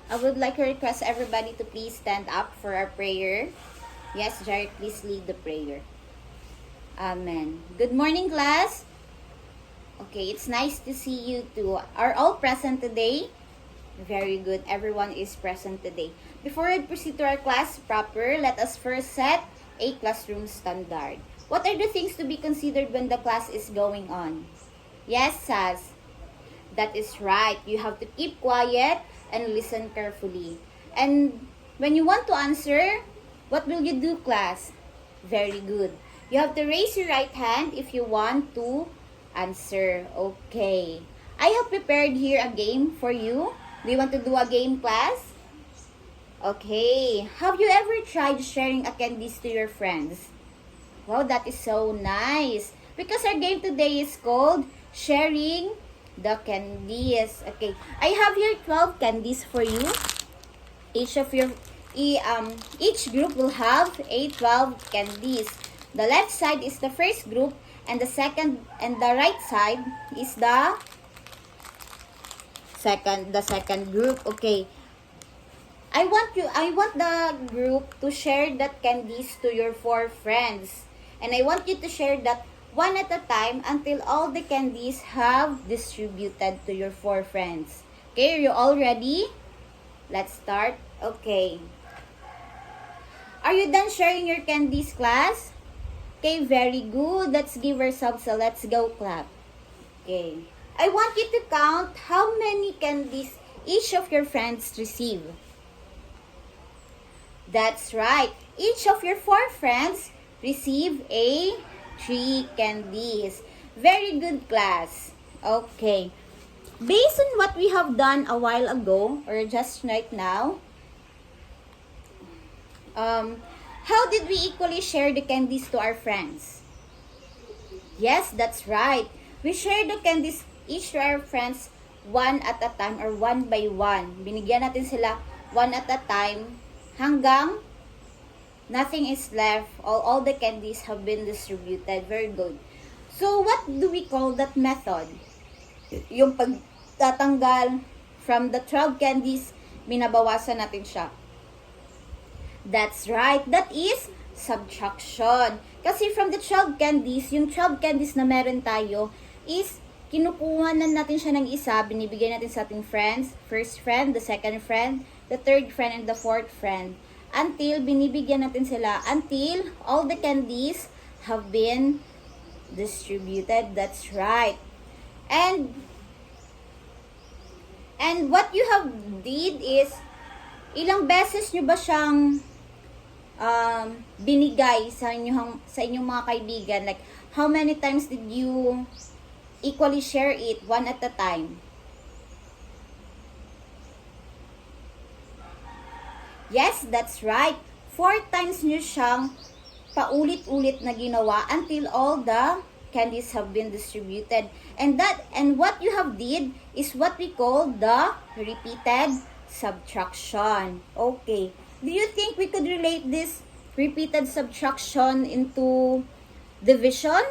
I would like to request everybody to please stand up for our prayer. Yes, Jared, please lead the prayer. Amen. Good morning, class. Okay, it's nice to see you too. Are all present today? Very good. Everyone is present today. Before I proceed to our class proper, let us first set a classroom standard. What are the things to be considered when the class is going on? Yes, Saz. That is right. You have to keep quiet and listen carefully. And when you want to answer, what will you do, class? Very good. You have to raise your right hand if you want to answer. Okay. I have prepared here a game for you. Do you want to do a game, class? Okay. Have you ever tried sharing a candies to your friends? Wow, that is so nice. Because our game today is called Sharing the Candies. Okay. I have here 12 candies for you. Each group will have a 12 candies. The left side is the first group and the right side is the second group. Okay. I want the group to share that candies to your 4 friends. And I want you to share that one at a time until all the candies have distributed to your 4 friends. Okay, are you all ready? Let's start. Okay. Are you done sharing your candies, class? Okay, very good. Let's give ourselves a let's go clap. Okay. I want you to count how many candies each of your friends receive. That's right. Each of your 4 friends receive 3 candies. Very good, class. Okay. Based on what we have done a while ago, or just right now, how did we equally share the candies to our friends? Yes, that's right. We share the candies each to our friends one at a time or one by one. Binigyan natin sila one at a time hanggang nothing is left. All the candies have been distributed. Very good. So, what do we call that method? Yung pagtatanggal from the 12 candies, binabawasan natin siya. That's right. That is subtraction. Kasi from the 12 candies, yung 12 candies na meron tayo is kinukuha na natin siya ng isa, binibigay natin sa ating friends, first friend, the second friend, the third friend, and the fourth friend. Until binibigyan natin sila, until all the candies have been distributed. That's right. And what you have did is, ilang beses nyo ba siyang binigay sa inyong mga kaibigan? Like, how many times did you equally share it one at a time? Yes, that's right. 4 times nyo siyang paulit-ulit na ginawa until all the candies have been distributed. And what you have did is what we call the repeated subtraction. Okay. Do you think we could relate this repeated subtraction into division?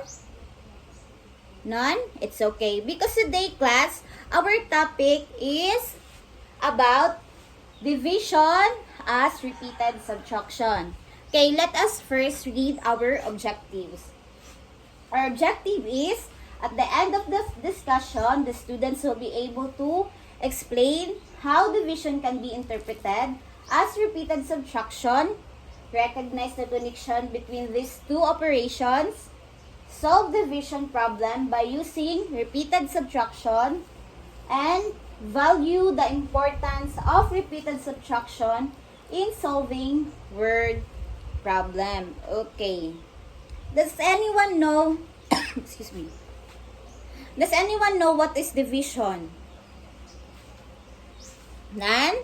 None? It's okay. Because today, class, our topic is about division as repeated subtraction. Okay, let us first read our objectives. Our objective is, at the end of this discussion, the students will be able to explain how division can be interpreted as repeated subtraction, recognize the connection between these two operations, solve division problem by using repeated subtraction, and value the importance of repeated subtraction in solving word problem. Okay. Does anyone know excuse me. Does anyone know what is division? None?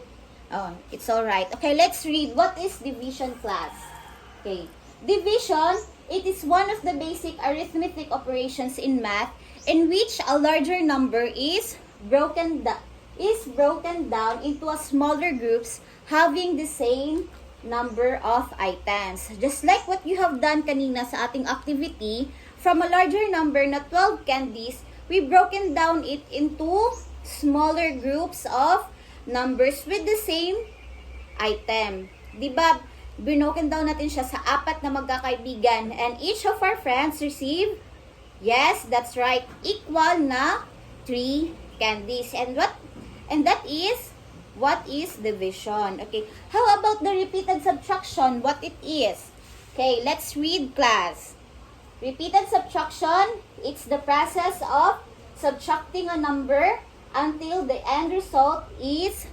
Oh, it's all right. Okay, let's read. What is division, class? Okay. Division, it is one of the basic arithmetic operations in math in which a larger number is broken down into a smaller groups having the same number of items. Just like what you have done kanina sa ating activity, from a larger number na 12 candies, we broken down it into smaller groups of numbers with the same item. Diba, binoken down natin siya sa 4 na magkakaibigan. And each of our friends receive, yes, that's right, equal na 3 candies. And that is, what is division? Okay, how about the repeated subtraction? What it is? Okay, let's read, class. Repeated subtraction, it's the process of subtracting a number until the end result is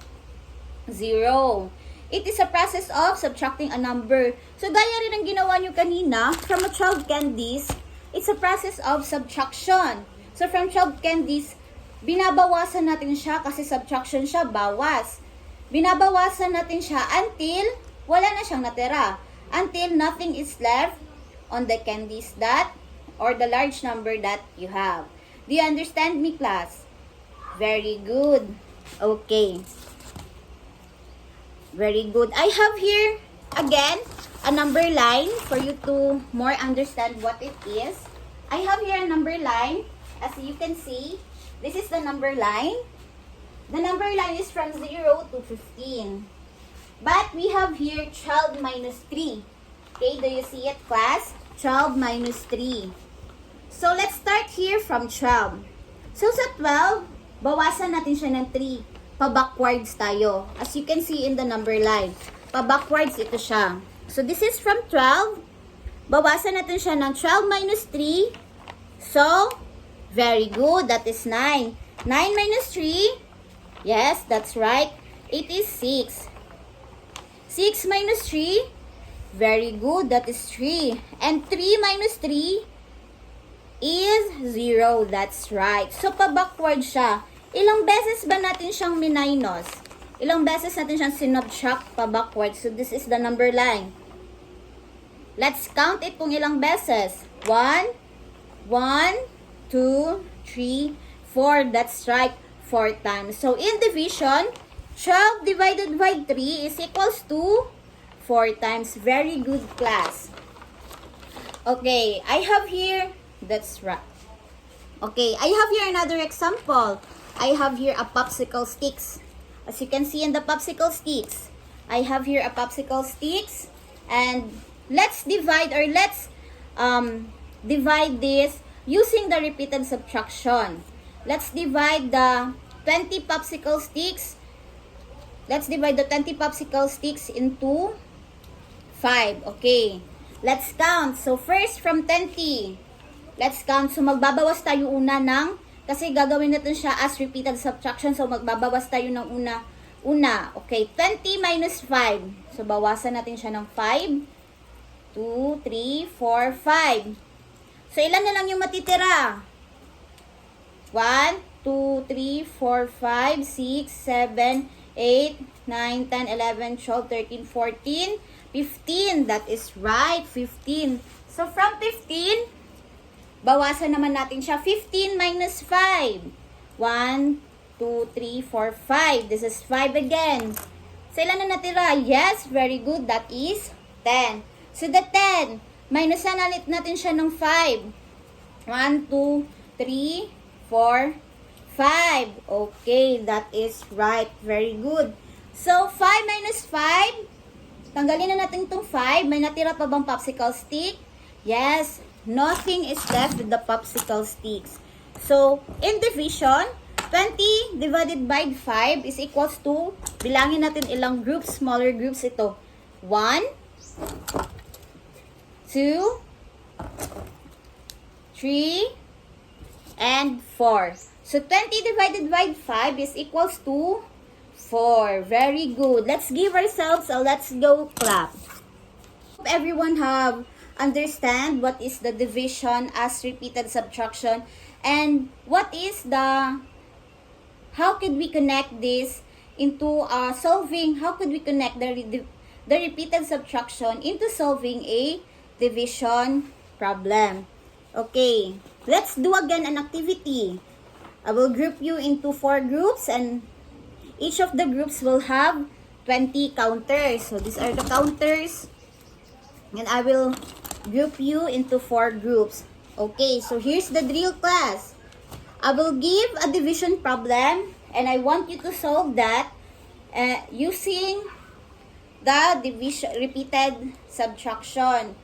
0. It is a process of subtracting a number. So, gaya rin ang ginawa nyo kanina, from a 12 candies, it's a process of subtraction. So, from 12 candies, binabawasan natin siya kasi subtraction siya, bawas. Binabawasan natin siya until wala na siyang natira. Until nothing is left on the candies that, or the large number that you have. Do you understand me, class? Very good. Okay. Very good. I have here, again, a number line for you to more understand what it is. I have here a number line. As you can see, this is the number line. The number line is from 0 to 15. But we have here 12 minus 3. Okay, do you see it, class? 12 minus 3. So, let's start here from 12. So, sa 12, bawasan natin siya ng 3. Pa-backwards tayo. As you can see in the number line. Pa-backwards ito siya. So, this is from 12. Bawasan natin siya ng 12 minus 3. So, very good. That is 9. 9 minus 3. Yes, that's right. It is 6. 6 minus 3. Very good. That is 3. And 3 minus 3 is 0. That's right. So, pa-backward siya. Ilang beses ba natin siyang minus? Ilang beses natin siyang sinubtract pa-backward? So, this is the number line. Let's count it kung ilang beses. 1, 1, 2, 3, 4. That's right. 4 times. So, in division, 12 divided by 3 is equals to 4 times. Very good, class. Okay, I have here, that's right. Okay, I have here another example. I have here a popsicle sticks. As you can see in the popsicle sticks, I have here a popsicle sticks. And let's divide, or let's divide this using the repeated subtraction. Let's divide the 20 popsicle sticks. Let's divide the 20 popsicle sticks into 5. Okay. Let's count. So, first from 20. Let's count. So, magbabawas tayo una ng, kasi gagawin natin siya as repeated subtraction. So, magbabawas tayo ng una. Okay. 20 minus 5. So, bawasan natin siya ng 5. 2, 3, 4, 5. So, ilan na lang yung matitira? 1, 2, 3, 4, 5, 6, 7, 8, 9, 10, 11, 12, 13, 14, 15. That is right, 15. So, from 15, bawasan naman natin siya. 15 minus 5. 1, 2, 3, 4, 5. This is 5 again. So, ilan na natira? Yes, very good. That is 10. So, the 10, minusan natin siya ng 5. 1, 2, 3, 4, 5. Okay, that is right. Very good. So, 5 minus 5. Tanggalin na natin itong 5. May natira pa bang popsicle stick? Yes. Nothing is left with the popsicle sticks. So, in division, 20 divided by 5 is equals to, bilangin natin ilang groups, smaller groups ito. 1, 2, 3, and 4. So, 20 divided by 5 is equals to 4. Very good. Let's give ourselves a let's go clap. Hope everyone have understand what is the division as repeated subtraction and what is the, how could we connect this into solving, how could we connect the repeated subtraction into solving a division problem. Okay, let's do again an activity. I will group you into 4 groups and each of the groups will have 20 counters. So these are the counters and I will group you into 4 groups. Okay, so here's the drill, class. I will give a division problem and I want you to solve that using the division, repeated subtraction.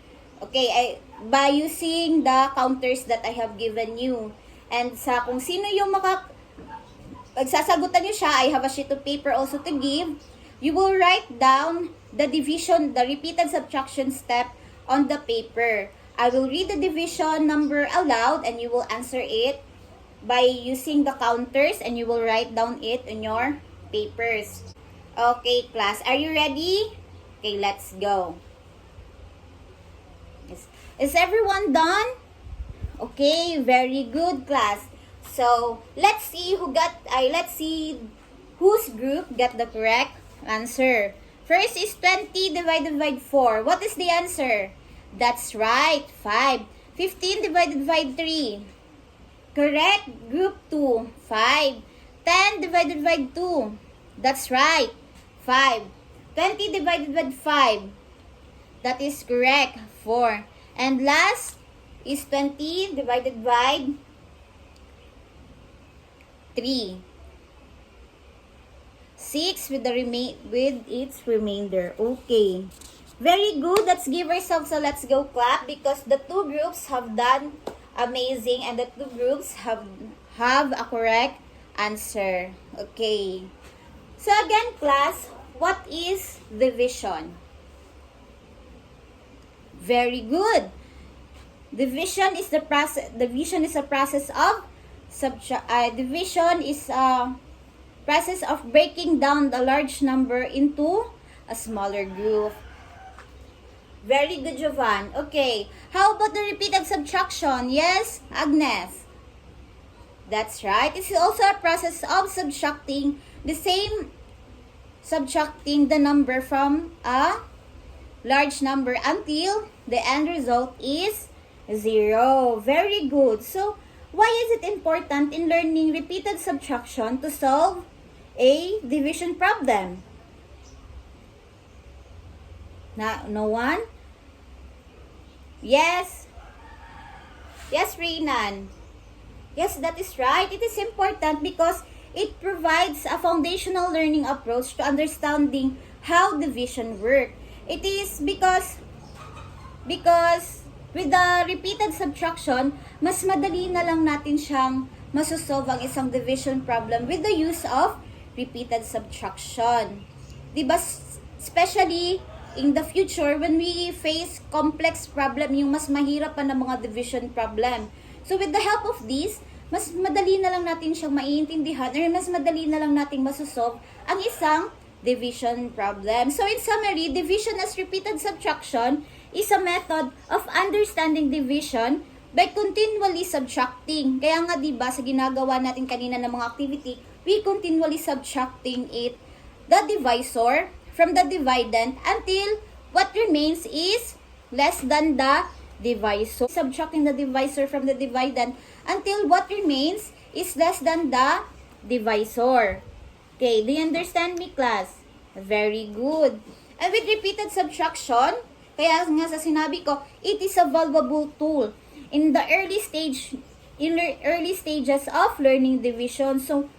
Okay, by using the counters that I have given you. And sa kung sino yung pagsasagutan nyo siya, I have a sheet of paper also to give. You will write down the division, the repeated subtraction step on the paper. I will read the division number aloud and you will answer it by using the counters and you will write down it in your papers. Okay, class, are you ready? Okay, let's go. Is everyone done? Okay, very good, class. So, let's see whose group got the correct answer. First is 20 divided by 4. What is the answer? That's right, 5. 15 divided by 3. Correct, group 2, 5. 10 divided by 2. That's right, 5. 20 divided by 5. That is correct, 4. And last is 20 divided by 3. 6 with its remainder. Okay. Very good. Let's give ourselves a let's go clap because the two groups have done amazing and the two groups have a correct answer. Okay. So again, class, what is division? Very good. Division is a process of process of breaking down the large number into a smaller group. Very good, Jovan. Okay. How about the repeated subtraction? Yes, Agnes. That's right. It's also a process of subtracting the number from a large number until the end result is 0. Very good. So, why is it important in learning repeated subtraction to solve a division problem? No one? Yes. Yes, Renan. Yes, that is right. It is important because it provides a foundational learning approach to understanding how division works. It is because with the repeated subtraction, mas madali na lang natin siyang masosolve ang isang division problem with the use of repeated subtraction. Diba? Especially in the future, when we face complex problem, yung mas mahirap pa na mga division problem. So with the help of this, mas madali na lang natin siyang maiintindihan or mas madali na lang natin masosolve ang isang division problem. So in summary, division as repeated subtraction is a method of understanding division by continually subtracting. Kaya nga 'di ba sa ginagawa natin kanina ng mga activity, we continually subtracting the divisor from the dividend until what remains is less than the divisor. Subtracting the divisor from the dividend until what remains is less than the divisor. Okay, do you understand me, class? Very good. And with repeated subtraction, kaya nga sa sinabi ko, it is a valuable tool in the early stages of learning division. So,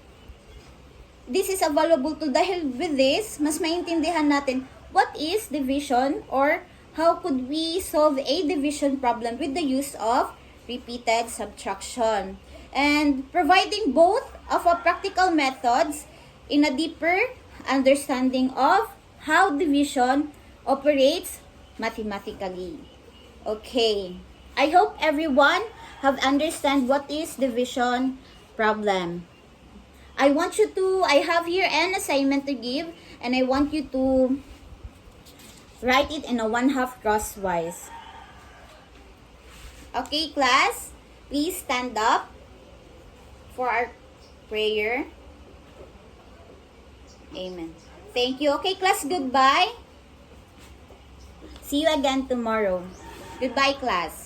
this is a valuable tool dahil with this, mas maintindihan natin what is division or how could we solve a division problem with the use of repeated subtraction. And providing both of our practical methods in a deeper understanding of how division operates mathematically. Okay. I hope everyone have understand what is division problem. I have here an assignment to give and I want you to write it in a 1/2 crosswise. Okay, class, please stand up for our prayer. Amen. Thank you. Okay, class, goodbye. See you again tomorrow. Goodbye, class.